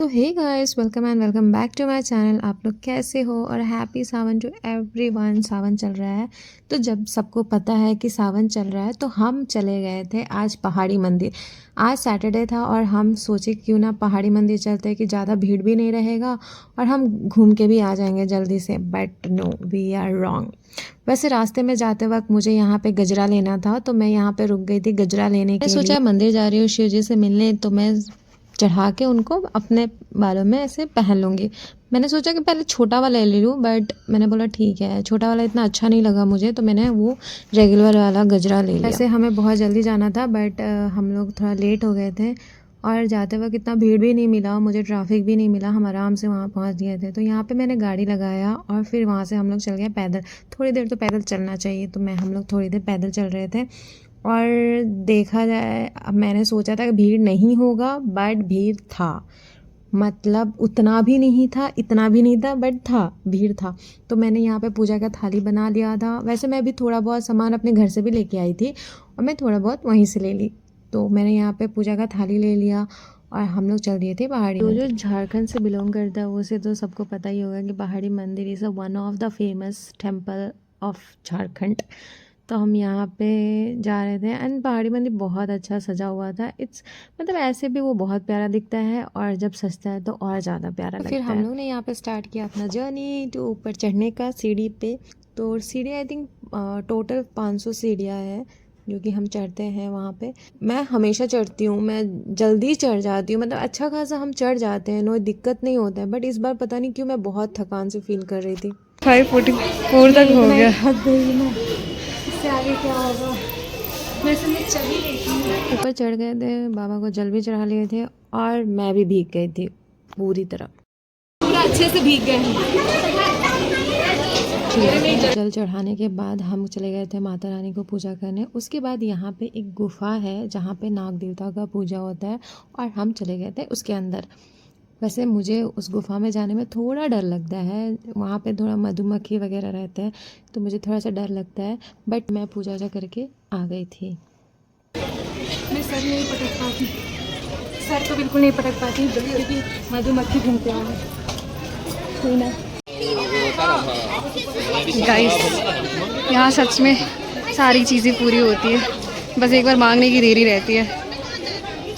तो hey guys, welcome and welcome back to my channel. आप लोग कैसे हो? और happy Sawan to everyone. Sawan चल रहा है तो जब सबको पता है कि सावन चल रहा है तो हम चले गए थे आज पहाड़ी मंदिर। आज सैटरडे था और हम सोचे क्यों ना पहाड़ी मंदिर चलते हैं कि ज़्यादा भीड़ भी नहीं रहेगा और हम घूम के भी आ जाएंगे जल्दी से। But no, we are wrong. वैसे रास्ते में जाते वक्त मुझे यहाँ पे गजरा लेना था तो मैं यहाँ पे रुक गई थी गजरा लेने के लिए। सोचा मंदिर जा रही हूँ शिव जी से मिलने, तो मैं चढ़ा के उनको अपने बालों में ऐसे पहन लूँगी। मैंने सोचा कि पहले छोटा वाला ले लूँ, बट मैंने बोला ठीक है, छोटा वाला इतना अच्छा नहीं लगा मुझे, तो मैंने वो रेगुलर वाला गजरा ले लिया। वैसे हमें बहुत जल्दी जाना था बट हम लोग थोड़ा लेट हो गए थे और जाते वक्त इतना भीड़ भी नहीं मिला, मुझे ट्रैफिक भी नहीं मिला, हम आराम से वहाँ पहुँच गए थे। तो यहाँ पे मैंने गाड़ी लगाया और फिर वहाँ से हम लोग चल गए पैदल। थोड़ी देर तो पैदल चलना चाहिए, तो हम लोग थोड़ी देर पैदल चल रहे थे। और देखा जाए, अब मैंने सोचा था कि भीड़ नहीं होगा, बट भीड़ था। मतलब उतना भी नहीं था, इतना भी नहीं था, बट था, भीड़ था। तो मैंने यहाँ पे पूजा का थाली बना लिया था। वैसे मैं भी थोड़ा बहुत सामान अपने घर से भी लेके आई थी और मैं थोड़ा बहुत वहीं से ले ली। तो मैंने यहाँ पे पूजा का थाली ले लिया और हम लोग चल दिए थे पहाड़ी मंदिर। जो झारखंड से बिलोंग करता है उसे तो सबको पता ही होगा कि पहाड़ी मंदिर is one of the famous temple of Jharkhand. तो हम यहाँ पे जा रहे थे एंड पहाड़ी मंदिर बहुत अच्छा सजा हुआ था। इट्स मतलब ऐसे भी वो बहुत प्यारा दिखता है और जब सजता है तो और ज़्यादा प्यारा लगता है। फिर हम लोग ने यहाँ पे स्टार्ट किया अपना जर्नी टू ऊपर चढ़ने का सीढ़ी पे। तो सीढ़ी आई थिंक टोटल 500 सीढ़ियाँ है जो कि हम चढ़ते हैं वहाँ पे। मैं हमेशा चढ़ती हूँ, मैं जल्दी चढ़ जाती हूँ, मतलब अच्छा खासा हम चढ़ जाते हैं, नो दिक्कत नहीं होता है। बट इस बार पता नहीं क्यों मैं बहुत थकान से फील कर रही थी। 544 तक हो गया। थक गई मैं, इससे आगे क्या होगा। वैसे मैं चल ही रही थी। ऊपर चढ़ गए थे, बाबा को जल भी चढ़ा लिए थे और मैं भी भीग गई थी पूरी तरह, पूरा अच्छे से भीग गए। जल चढ़ाने के बाद हम चले गए थे माता रानी को पूजा करने। उसके बाद यहाँ पे एक गुफा है जहाँ पे नाग देवता का पूजा होता है और हम चले गए थे उसके अंदर। वैसे मुझे उस गुफा में जाने में थोड़ा डर लगता है, वहाँ पे थोड़ा मधुमक्खी वगैरह रहते हैं तो मुझे थोड़ा सा डर लगता है। बट मैं पूजा वूजा करके आ गई थी। मैं सर नहीं पटक पाती, सर तो बिल्कुल नहीं पटक पाती क्योंकि मधुमक्खी घूमते हैं कोई ना। गाइस, यहाँ सच में सारी चीज़ें पूरी होती है, बस एक बार मांगने की देरी रहती है।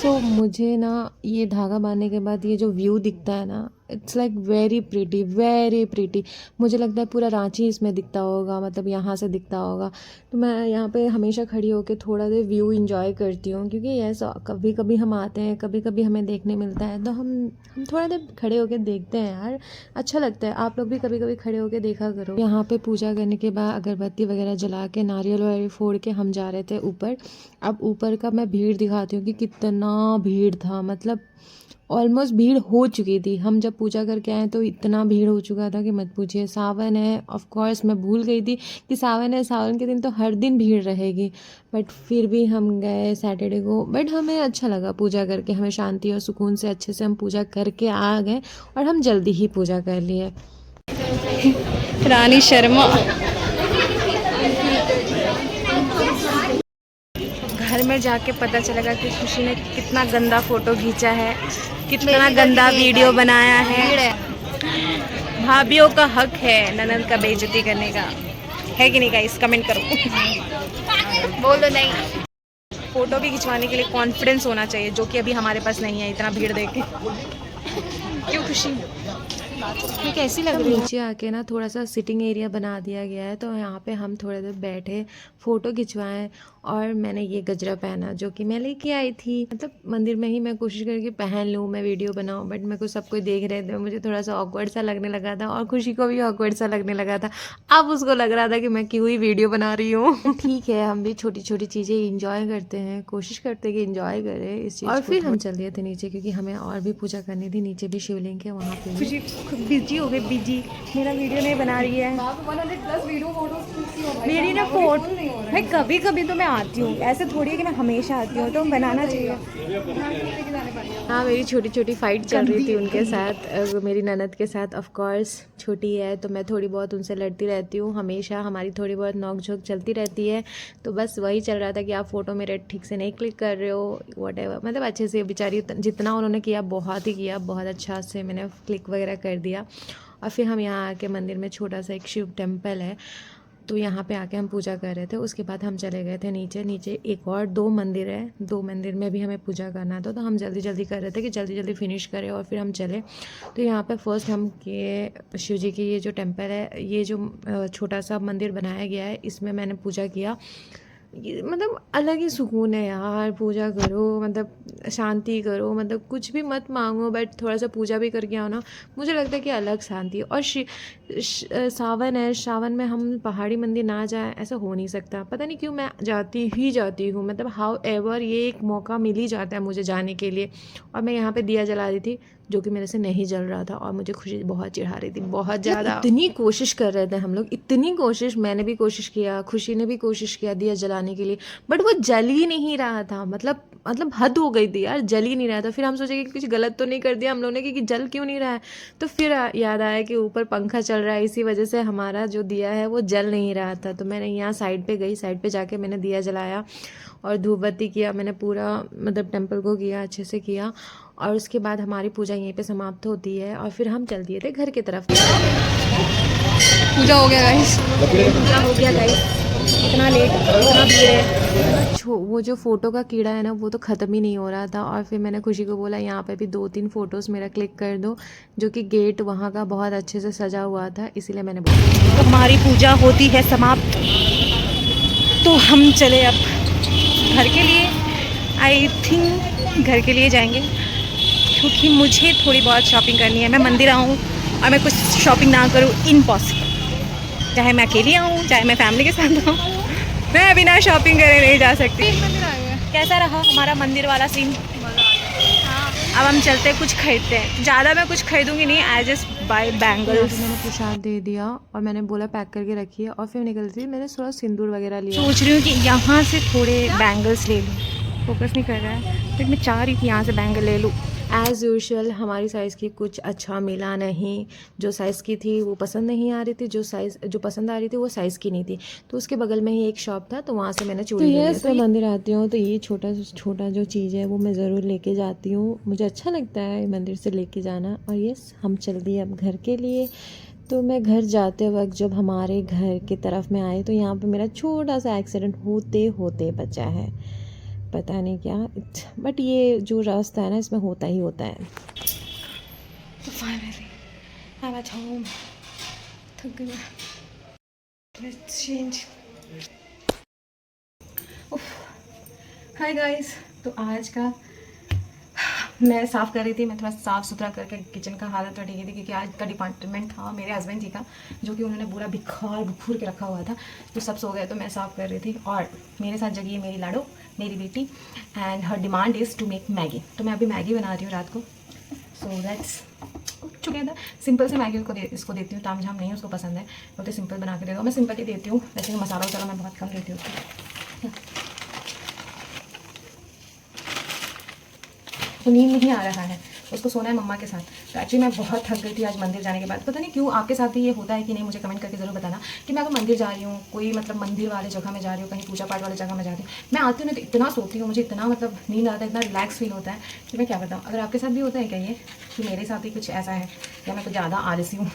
तो मुझे ना ये धागा बांधने के बाद ये जो व्यू दिखता है ना, it's like very pretty, very pretty. मुझे लगता है पूरा रांची इसमें दिखता होगा, मतलब यहाँ से दिखता होगा। तो मैं यहाँ पे हमेशा खड़ी होकर थोड़ा देर व्यू इंजॉय करती हूँ क्योंकि ऐसा कभी कभी हम आते हैं, कभी कभी हमें देखने मिलता है, तो हम थोड़ा देर खड़े होकर देखते हैं यार, अच्छा लगता है। आप लोग भी कभी कभी खड़े होकर देखा करो। यहाँ पे पूजा करने के बाद अगरबत्ती वगैरह जला के नारियल वगैरह फोड़ के हम जा रहे थे ऊपर। अब ऊपर का मैं भीड़ दिखाती हूँ कि कितना भीड़ था, मतलब ऑलमोस्ट भीड़ हो चुकी थी। हम जब पूजा करके आए तो इतना भीड़ हो चुका था कि मत पूछिए। सावन है, ऑफ कोर्स मैं भूल गई थी कि सावन है, सावन के दिन तो हर दिन भीड़ रहेगी। बट फिर भी हम गए सैटरडे को। बट हमें अच्छा लगा पूजा करके, हमें शांति और सुकून से अच्छे से हम पूजा करके आ गए और हम जल्दी ही पूजा कर लिए। रानी शर्मा घर में जाके पता चलेगा कि खुशी ने कितना गंदा फोटो खींचा है, कितना गंदा वीडियो बनाया है। भाभीियों का हक है ननद का बेइज्जती करने का, है कि नहीं गाइस? कमेंट करो, बोलो नहीं। फोटो भी खिंचवाने के लिए कॉन्फिडेंस होना चाहिए, जो कि अभी हमारे पास नहीं है इतना भीड़ देख के। क्यों खुशी ये कैसी लग रही है? नीचे आके ना थोड़ा सा सिटिंग एरिया बना दिया गया है, तो यहाँ पे हम थोड़ी देर बैठे, फ़ोटो खिंचवाएं। और मैंने ये गजरा पहना जो कि मैं लेके आई थी, मतलब मंदिर में ही मैं कोशिश करके पहन लूँ, मैं वीडियो बनाऊँ। बट मेरे को सब कोई देख रहे थे, मुझे थोड़ा सा ऑकवर्ड सा लगने लगा था और खुशी को भी ऑकवर्ड सा लगने लगा था। अब उसको लग रहा था कि मैं क्यों ही वीडियो बना रही हूँ। ठीक है, हम भी छोटी छोटी चीज़ें इंजॉय करते हैं, कोशिश करते हैं कि इंजॉय करें इस चीज़। और फिर हम चल दिए थे नीचे क्योंकि हमें और भी पूजा करनी थी। नीचे भी शिवलिंग है, वहाँ पे खुशी बिजी हो गई, बिजी। मेरा वीडियो नहीं बना रही है, मेरी ना फोटो। भाई कभी कभी तो मैं आती हूँ, ऐसे थोड़ी है कि मैं हमेशा आती हूँ, तो बनाना चाहिए। हाँ, मेरी छोटी छोटी फाइट चल रही थी उनके साथ, मेरी ननद के साथ। ऑफ कोर्स छोटी है तो मैं थोड़ी बहुत उनसे लड़ती रहती हूँ, हमेशा हमारी थोड़ी बहुत नोक-झोंक चलती रहती है। तो बस वही चल रहा था कि आप फ़ोटो मेरे ठीक से नहीं क्लिक कर रहे हो, व्हाटएवर। मतलब अच्छे से बेचारी जितना उन्होंने किया बहुत ही किया, बहुत अच्छा से मैंने क्लिक वगैरह कर दिया। और फिर हम यहाँ आके मंदिर में छोटा सा एक शिव टेम्पल है, तो यहाँ पे आके हम पूजा कर रहे थे। उसके बाद हम चले गए थे नीचे। नीचे एक और 2 मंदिर है, 2 मंदिर में भी हमें पूजा करना था, तो हम जल्दी जल्दी कर रहे थे कि जल्दी जल्दी फिनिश करें और फिर हम चले। तो यहाँ पे फर्स्ट हम ये शिव जी की ये जो टेम्पल है, ये जो छोटा सा मंदिर बनाया गया है, इसमें मैंने पूजा किया। ये मतलब अलग ही सुकून है यार, पूजा करो मतलब शांति करो, मतलब कुछ भी मत मांगो, बट थोड़ा सा पूजा भी करके आओ ना, मुझे लगता है कि अलग शांति है। और सावन है, सावन में हम पहाड़ी मंदिर ना जाए ऐसा हो नहीं सकता। पता नहीं क्यों मैं जाती हूँ, मतलब हाउ एवर ये एक मौका मिल ही जाता है मुझे जाने के लिए। और मैं यहाँ पे दिया जला रही थी जो कि मेरे से नहीं जल रहा था, और मुझे खुशी बहुत चिढ़ा रही थी, बहुत ज़्यादा। इतनी कोशिश कर रहे थे हम लोग, इतनी कोशिश, मैंने भी कोशिश किया, खुशी ने भी कोशिश किया दिया जलाने के लिए, बट वो जल ही नहीं रहा था। मतलब हद हो गई थी यार, जल ही नहीं रहा था। फिर हम सोचे कि कुछ गलत तो नहीं कर दिया हम लोगों ने कि जल क्यों नहीं रहा है। तो फिर याद आया कि ऊपर पंखा चल रहा है, इसी वजह से हमारा जो दिया है वो जल नहीं रहा था। तो मैंने यहाँ साइड पे गई, साइड पे जाके मैंने दिया जलाया और धूप बत्ती किया। मैंने पूरा मतलब टेम्पल को किया, अच्छे से किया। और उसके बाद हमारी पूजा यहीं पे समाप्त होती है और फिर हम चल दिए थे घर की तरफ। पूजा हो गया गाइस, पूजा हो गया गाइस, इतना लेट, इतना भीड़ है। वो जो फ़ोटो का कीड़ा है ना, वो तो ख़त्म ही नहीं हो रहा था। और फिर मैंने खुशी को बोला यहाँ पे भी 2-3 फ़ोटोज़ मेरा क्लिक कर दो, जो कि गेट वहाँ का बहुत अच्छे से सजा हुआ था, इसीलिए मैंने बोला। तो हमारी पूजा होती है समाप्त, तो हम चले अब घर के लिए। आई थिंक घर के लिए जाएंगे, क्योंकि मुझे थोड़ी बहुत शॉपिंग करनी है। मैं मंदिर आऊँ और मैं कुछ शॉपिंग ना करूँ, इम्पॉसिबल। चाहे मैं अकेली आऊँ, चाहे मैं फैमिली के साथ आऊँ, मैं बिना शॉपिंग करे नहीं जा सकती। कैसा रहा हमारा मंदिर वाला सीन? अब हम चलते हैं, कुछ खरीदते हैं। ज़्यादा मैं कुछ खरीदूंगी नहीं, आई जस्ट बाय बैंगल्स। मैंने प्रसाद दे दिया और मैंने बोला पैक करके रखिए, और फिर निकलती मैंने थोड़ा सिंदूर वगैरह लिया। सोच रही हूँ कि यहाँ से थोड़े बैंगल्स ले लूँ, फोकस नहीं कर रहा है, बट मैं चाह रही थी यहाँ से बैंगल ले लूँ। एज़ यूजुअल हमारी साइज़ की कुछ अच्छा मिला नहीं, जो साइज़ की थी वो पसंद नहीं आ रही थी, जो पसंद आ रही थी वो साइज़ की नहीं थी। तो उसके बगल में ही एक शॉप था, तो वहाँ से मैंने चूड़ी ले लिया। तो मंदिर आती हूँ तो ये छोटा छोटा जो चीज़ है वो मैं ज़रूर लेके जाती हूँ, मुझे अच्छा लगता है मंदिर से लेके जाना। और यस, हम चल दिए अब घर के लिए। तो मैं घर जाते वक्त जब हमारे घर की तरफ में आए तो यहाँ पे मेरा छोटा सा एक्सीडेंट होते होते बचा है, पता नहीं क्या, बट ये जो रास्ता है ना, इसमें होता ही होता है। तो finally I am at home, थक गई मैं। Let's change. हाय गाइस, तो आज का मैं साफ़ कर रही थी, मैं थोड़ा साफ़ सुथरा करके किचन का हालत रखी थी, क्योंकि आज का डिपार्टमेंट था मेरे हस्बैंड जी का, जो कि उन्होंने पूरा बिखूर के रखा हुआ था। तो सब सो गए तो मैं साफ़ कर रही थी, और मेरे साथ जगी है मेरी लाडो, मेरी बेटी, and her demand is to make Maggi. तो मैं अभी मैगी बना रही हूँ रात को। So let's together. सिंपल से मैगी इसको देती हूँ, तामझाम नहीं उसको पसंद है, बोलते सिंपल बना के दे दो। मैं सिंपल ही देती हूँ, वैसे मसाला वसाला मैं बहुत कम देती हूँ उसको। तो नींद नहीं आ रहा है, उसको सोना है मम्मा के साथ। तो एक्चुअली मैं बहुत थक गई थी आज मंदिर जाने के बाद। पता नहीं क्यों, आपके साथ भी ये होता है कि नहीं, मुझे कमेंट करके ज़रूर बताना कि मैं अगर मंदिर जा रही हूँ, कोई मतलब मंदिर वाले जगह में जा रही हूँ, कहीं पूजा पाठ वाले जगह में जा रही हूँ, मैं आती हूँ तो इतना सोती हूँ, मुझे इतना मतलब नींद आता है, इतना रिलैक्स फील होता है कि मैं क्या बताऊँ। अगर आपके साथ भी होता है क्या ये, कि मेरे साथ ही कुछ ऐसा है, या मैं कुछ ज़्यादा आलसी हूँ।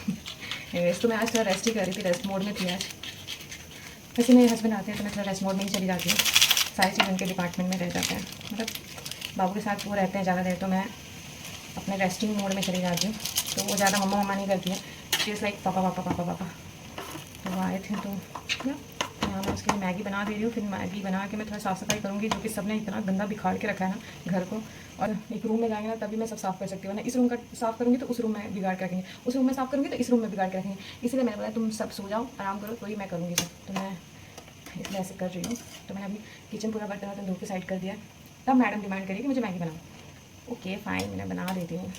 तो मैं आज थोड़ा रेस्ट ही कर रही थी, रेस्ट मोड में थी आज। वैसे मेरे हस्बैंड आते हैं तो मैं थोड़ा रेस्ट मोड में ही चली जाती हूँ, सारी चीज़ उनके डिपार्टमेंट में रह जाते हैं, मतलब बाबू के साथ वो रहते हैं ज़्यादा देर, तो मैं अपने रेस्टिंग मोड में चली जाती हूँ। तो वो ज़्यादा मम्मा मम्मा नहीं करती है, शी इज़ लाइक पापा पापा पापा पापा। तो वो आए थे, तो यहाँ मैं उसके लिए मैगी बना दे रही हूँ। फिर मैगी बना के मैं थोड़ा साफ़ सफाई करूँगी, जो कि सबने इतना गंदा बिखाड़ के रखा है ना घर को। और एक रूम में जाएंगे ना तभी मैं सब साफ़ कर सकती हूँ ना, इस रूम का साफ़ करूँगी तो उस रूम में बिगाड़ के रखेंगे, उस रूम में साफ़ करूँगी तो इस रूम में बिगाड़ के रखेंगे। इसलिए मैंने बोला तुम सब सो जाओ, आराम करो, तो ही मैं करूँगी सब। तो मैं इसलिए ऐसे कर रही हूँ। तो मैंने अभी किचन पूरा बर्तन वर्तन धो के साइड कर दिया। तब मैडम डिमांड करी कि मुझे मैगी बनाओ। ओके फाइन, मैंने बना देती हूँ।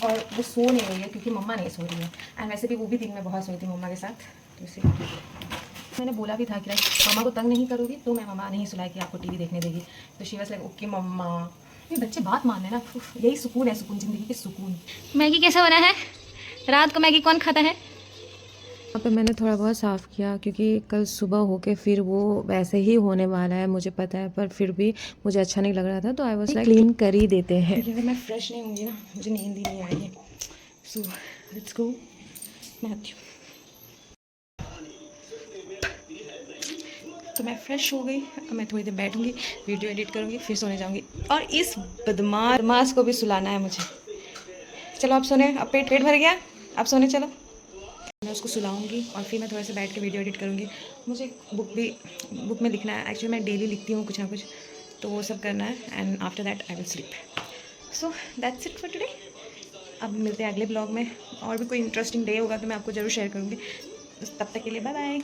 और वो सो नहीं रही है क्योंकि मम्मा नहीं सो रही है, एंड वैसे भी वो भी दिन में बहुत सोई थी मम्मा के साथ, तो इसीलिए मैंने बोला भी था कि मामा को तंग नहीं करोगी तो मैं मामा नहीं सुलाएगी, आपको टीवी देखने देगी। तो शी वाज लाइक ओके मम्मा। ये बच्चे बात मान लेना, यही सुकून है, सुकून ज़िंदगी के सुकून। मैगी कैसा बना है? रात को मैगी कौन खाता है? वहाँ पे मैंने थोड़ा बहुत साफ़ किया क्योंकि कल सुबह होके फिर वो वैसे ही होने वाला है, मुझे पता है, पर फिर भी मुझे अच्छा नहीं लग रहा था तो आई वाज लाइक क्लीन कर ही देते हैं। अगर मैं फ्रेश नहीं होंगी ना मुझे नींद ही नहीं आई है। सो लेट्स गो, मैं आती हूँ। तो मैं फ़्रेश हो गई, अब मैं थोड़ी देर बैठूंगी, वीडियो एडिट करूँगी, फिर सोने जाऊँगी। और इस बदमाश को भी सुलाना है मुझे। चलो आप सोने, अब पेट भर गया, आप सोने चलो। मैं उसको सुलाऊंगी और फिर मैं थोड़ा सा बैठ के वीडियो एडिट करूँगी। मुझे बुक में लिखना है, एक्चुअली मैं डेली लिखती हूँ कुछ ना कुछ, तो वो सब करना है। And after that I will sleep. So that's it for today. अब मिलते हैं अगले ब्लॉग में, और भी कोई इंटरेस्टिंग डे होगा तो मैं आपको ज़रूर शेयर करूँगी। तब तक के लिए बाय बाय।